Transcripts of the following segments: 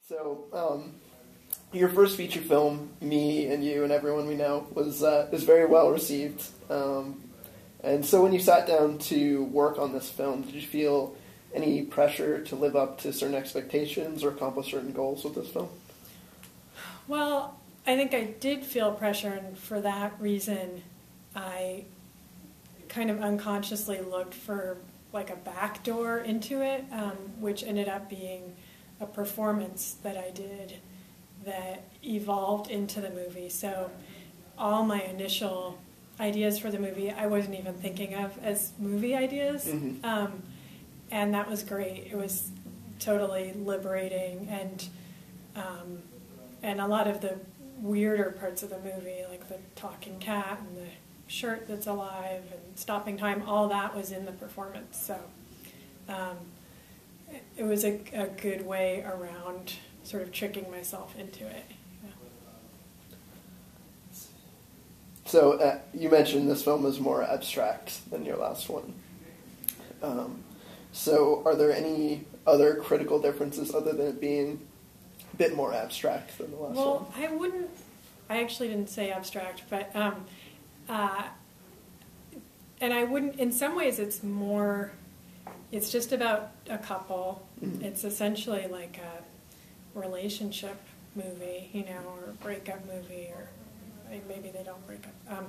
So, your first feature film, Me and You and Everyone We Know, was very well received. And so when you sat down to work on this film, did you feel any pressure to live up to certain expectations or accomplish certain goals with this film? Well, I think I did feel pressure, and for that reason, I kind of unconsciously looked for like a back door into it, which ended up being a performance that I did that evolved into the movie. So all my initial ideas for the movie I wasn't even thinking of as movie ideas. Mm-hmm. And that was great. It was totally liberating, and a lot of the weirder parts of the movie, like the talking cat and the shirt that's alive and stopping time, all that was in the performance. So it was a good way around sort of tricking myself into it. Yeah. So you mentioned this film is more abstract than your last one. So are there any other critical differences other than it being a bit more abstract than the last one? Well, I actually didn't say abstract, but, and I wouldn't, in some ways it's just about a couple. Mm-hmm. It's essentially like a relationship movie, or a breakup movie, or maybe they don't break up.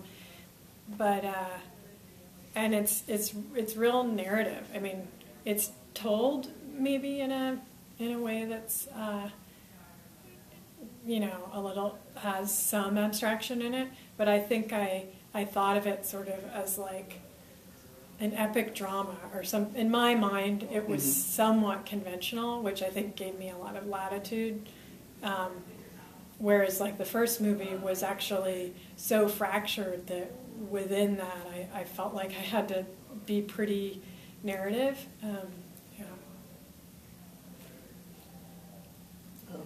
And it's real narrative. I mean, it's told maybe in a way that's a little has some abstraction in it, but I think I thought of it sort of as like an epic drama or some. In my mind, it was mm-hmm. somewhat conventional, which I think gave me a lot of latitude. Whereas like the first movie was actually so fractured that within that I felt like I had to be pretty narrative.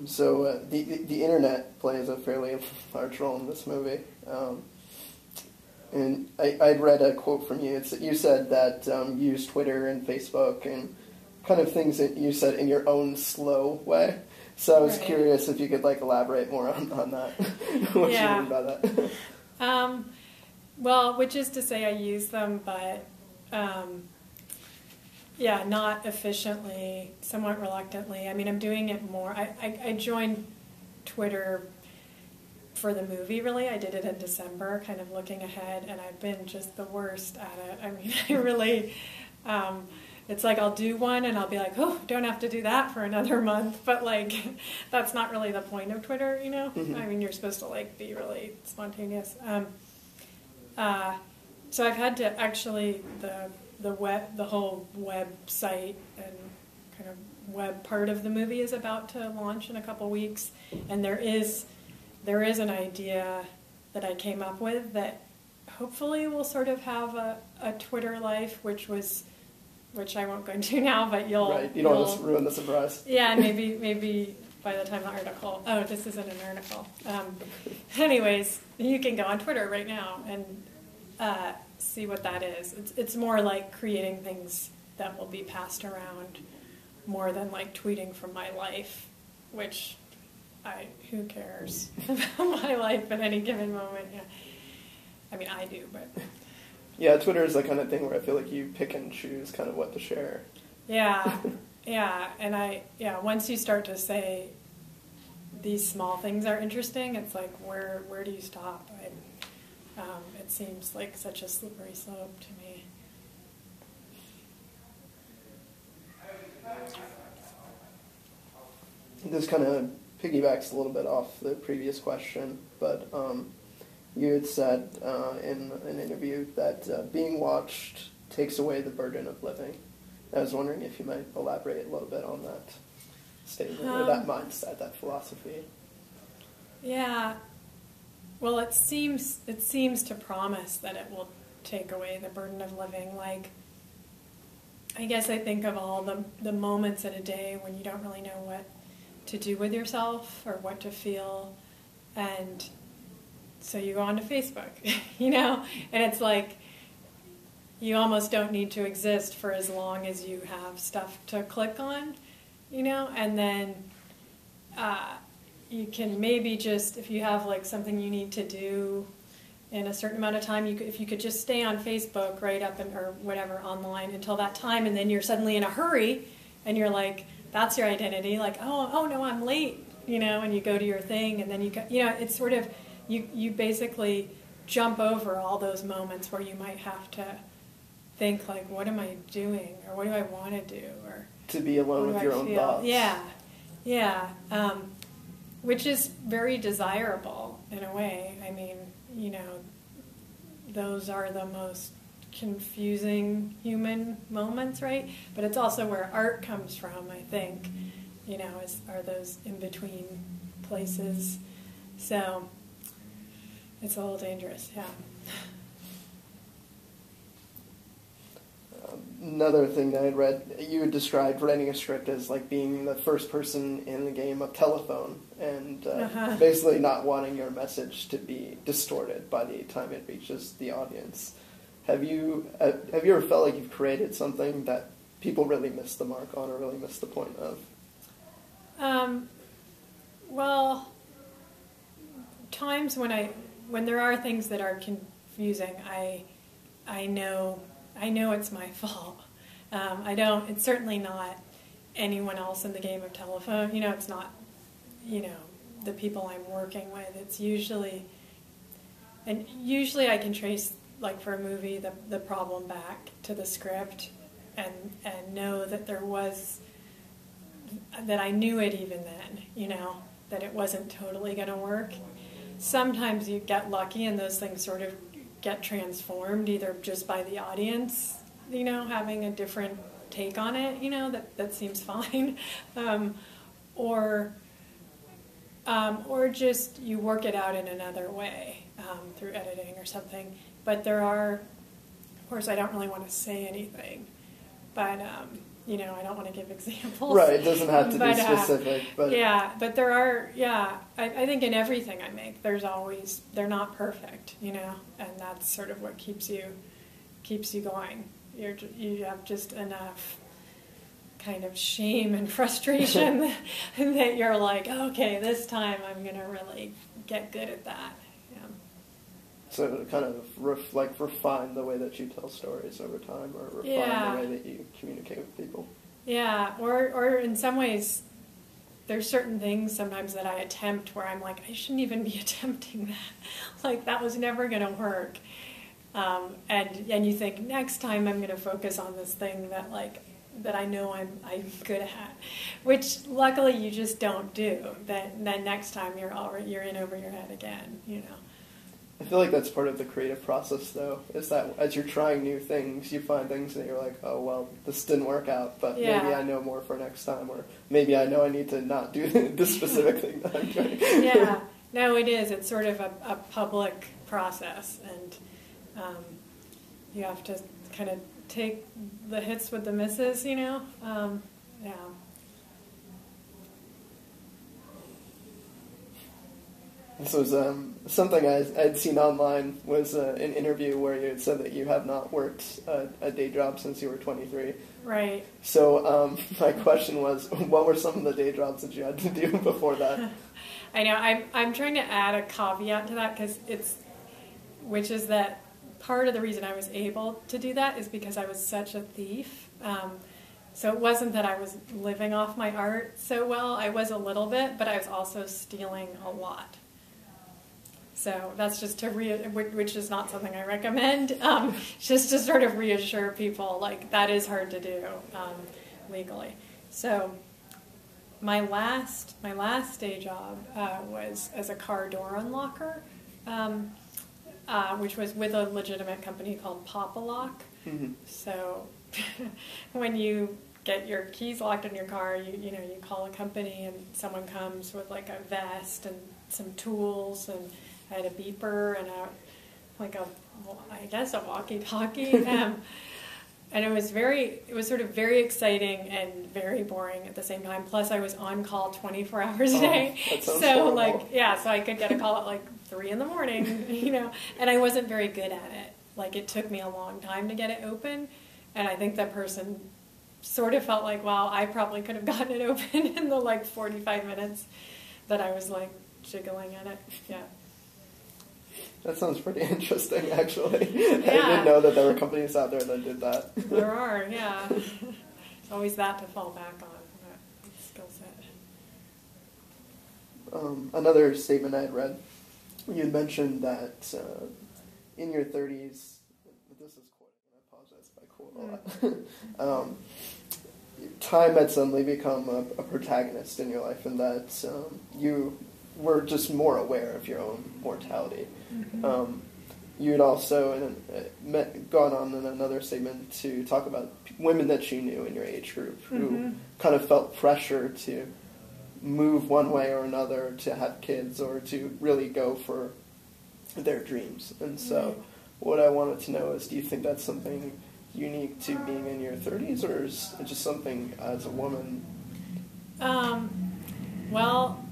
So the internet plays a fairly large role in this movie. And I'd read a quote from you. You said that you use Twitter and Facebook and kind of things that you said in your own slow way. So I was curious if you could elaborate more on that. What you mean by that? Well, which is to say I use them, but not efficiently, somewhat reluctantly. I mean, I'm doing it more. I joined Twitter for the movie, really. I did it in December, kind of looking ahead, and I've been just the worst at it. I mean, I really, it's like I'll do one and I'll be like, oh, don't have to do that for another month. But that's not really the point of Twitter, Mm-hmm. I mean, you're supposed to be really spontaneous. So I've had to actually, the whole website and kind of web part of the movie is about to launch in a couple weeks, and there is an idea that I came up with that hopefully will sort of have a Twitter life, which I won't go into now, but you don't want to ruin the surprise. Yeah, maybe by the time the article. Oh, this isn't an article. Anyways, you can go on Twitter right now and see what that is. It's more like creating things that will be passed around more than tweeting from my life, which who cares about my life at any given moment? Yeah. I mean, I do, but yeah, Twitter is the kind of thing where I feel like you pick and choose kind of what to share. Yeah, and once you start to say these small things are interesting, it's like where do you stop? It seems like such a slippery slope to me. This kind of piggybacks a little bit off the previous question, but you had said in an interview that being watched takes away the burden of living. I was wondering if you might elaborate a little bit on that statement, or that mindset, that philosophy. Yeah. Well, it seems to promise that it will take away the burden of living. I guess I think of all the moments in a day when you don't really know what to do with yourself or what to feel, and so you go onto Facebook, and it's like you almost don't need to exist for as long as you have stuff to click on, and then you can maybe just, if you have like something you need to do in a certain amount of time, if you could just stay on Facebook right up or whatever online until that time, and then you're suddenly in a hurry, and you're like, that's your identity, like, oh no, I'm late, and you go to your thing, and then it's sort of, you basically jump over all those moments where you might have to think like, what am I doing, or what do I want to do, or to be alone with your own thoughts. Yeah, which is very desirable in a way. I mean, those are the most confusing human moments, right? But it's also where art comes from, I think, are those in-between places. So it's a little dangerous, yeah. Another thing that I'd read, you had described writing a script as like being the first person in the game of telephone, and basically not wanting your message to be distorted by the time it reaches the audience. Have you ever felt like you've created something that people really missed the mark on, or really missed the point of? Well, times when there are things that are confusing, I know it's my fault. It's certainly not anyone else in the game of telephone. It's not, the people I'm working with. It's usually I can trace, like for a movie, the problem back to the script and know that that I knew it even then, that it wasn't totally going to work. Sometimes you get lucky and those things sort of get transformed, either just by the audience, having a different take on it, that seems fine, or just you work it out in another way through editing or something. But there are, of course, I don't really want to say anything, but I don't want to give examples. Right, it doesn't have to be specific. But yeah, but there are, I think in everything I make, they're not perfect, and that's sort of what keeps you going. You have just enough kind of shame and frustration that you're like, okay, this time I'm going to really get good at that. So kind of refine the way that you tell stories over time, or refine the way that you communicate with people. Yeah, or in some ways, there's certain things sometimes that I attempt where I'm like, I shouldn't even be attempting that. Like, that was never going to work. And you think, next time I'm going to focus on this thing that I know I'm good at, which luckily you just don't do. Then next time you're in over your head again, I feel like that's part of the creative process, though, is that as you're trying new things, you find things that you're like, oh, well, this didn't work out, but maybe I know more for next time, or maybe I know I need to not do this specific thing that I'm doing. Yeah, no, it is. It's sort of a public process, and you have to kind of take the hits with the misses, yeah. This was something I'd seen online, was an interview where you had said that you have not worked a day job since you were 23. Right. So my question was, what were some of the day jobs that you had to do before that? I know. I'm trying to add a caveat to that, which is that part of the reason I was able to do that is because I was such a thief. So it wasn't that I was living off my art so well. I was a little bit, but I was also stealing a lot. So that's just which is not something I recommend, just to sort of reassure people, like, that is hard to do legally. So my last day job was as a car door unlocker, which was with a legitimate company called Pop-A-Lock. Mm-hmm. So when you get your keys locked in your car, you call a company and someone comes with like a vest and some tools, and I had a beeper and I guess a walkie-talkie, and it was sort of very exciting and very boring at the same time. Plus, I was on call 24 hours a day, so horrible. So I could get a call at like 3 a.m, and I wasn't very good at it. Like, it took me a long time to get it open, and I think that person sort of felt like, wow, I probably could have gotten it open in the like 45 minutes that I was like jiggling in it. Yeah. That sounds pretty interesting, actually. Yeah. I didn't know that there were companies out there that did that. There are, yeah. There's always that to fall back on, that skill set. Another statement I had read, you had mentioned that in your 30s, this is quoting, I apologize if I quote a lot, time had suddenly become a protagonist in your life, and that you were just more aware of your own mortality. Mm-hmm. You had also gone on in another statement to talk about women that you knew in your age group who Mm-hmm. kind of felt pressure to move one way or another, to have kids, or to really go for their dreams. And so what I wanted to know is, do you think that's something unique to being in your 30s, or is it just something as a woman? Well,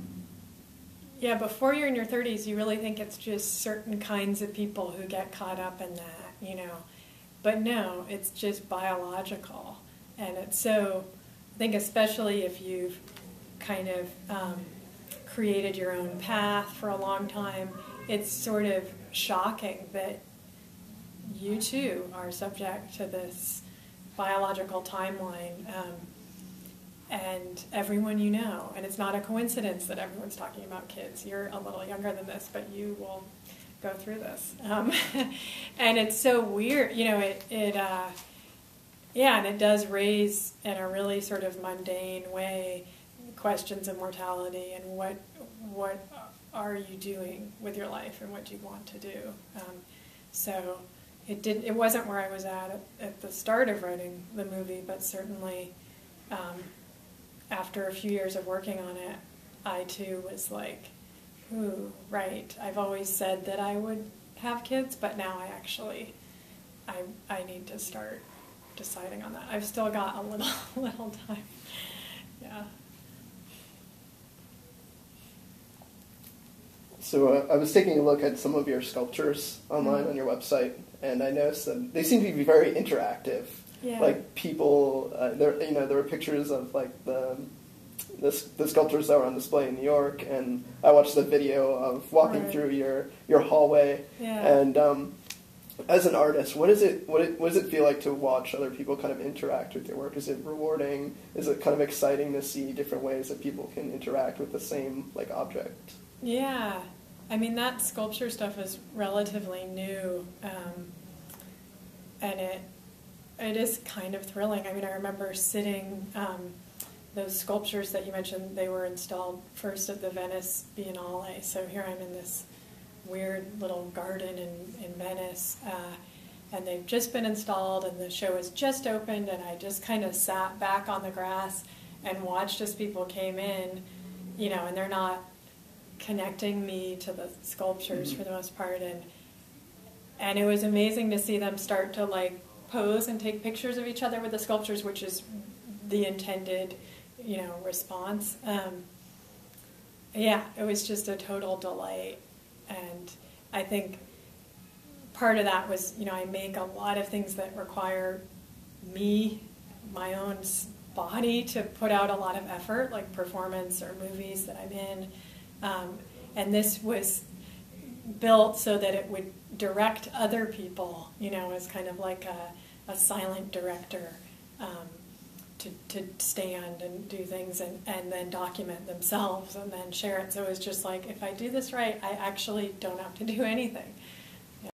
yeah, before you're in your 30s, you really think it's just certain kinds of people who get caught up in that, you know. But no, it's just biological. And it's so, I think especially if you've kind of created your own path for a long time, it's sort of shocking that you too are subject to this biological timeline, and everyone you know. And it's not a coincidence that everyone's talking about kids. You're a little younger than this, but you will go through this. And it's so weird, you know, and it does raise in a really sort of mundane way questions of mortality and what are you doing with your life and what do you want to do. So it wasn't where I was at the start of writing the movie, but certainly after a few years of working on it, I too was like, ooh, right, I've always said that I would have kids, but now I need to start deciding on that. I've still got a little time. Yeah. So I was taking a look at some of your sculptures online on your website, and I noticed that they seem to be very interactive. Yeah. Like people, there were pictures of like the sculptures that were on display in New York, and I watched the video of walking through your hallway. Yeah. And as an artist, what does it feel like to watch other people kind of interact with your work? Is it rewarding? Is it kind of exciting to see different ways that people can interact with the same like object? Yeah, I mean, that sculpture stuff is relatively new, and it is kind of thrilling. I mean, I remember sitting, those sculptures that you mentioned, they were installed first at the Venice Biennale, so here I'm in this weird little garden in Venice, and they've just been installed, and the show has just opened, and I just kind of sat back on the grass and watched as people came in, you know, and they're not connecting me to the sculptures for the most part, and it was amazing to see them start to like pose and take pictures of each other with the sculptures, which is the intended, you know, response. Yeah, it was just a total delight, and I think part of that was, you know, I make a lot of things that require me, my own body, to put out a lot of effort, like performance or movies that I'm in. And this was built so that it would direct other people, you know, as kind of like a silent director, to stand and do things and then document themselves and then share it. So it was just like, if I do this right, I actually don't have to do anything.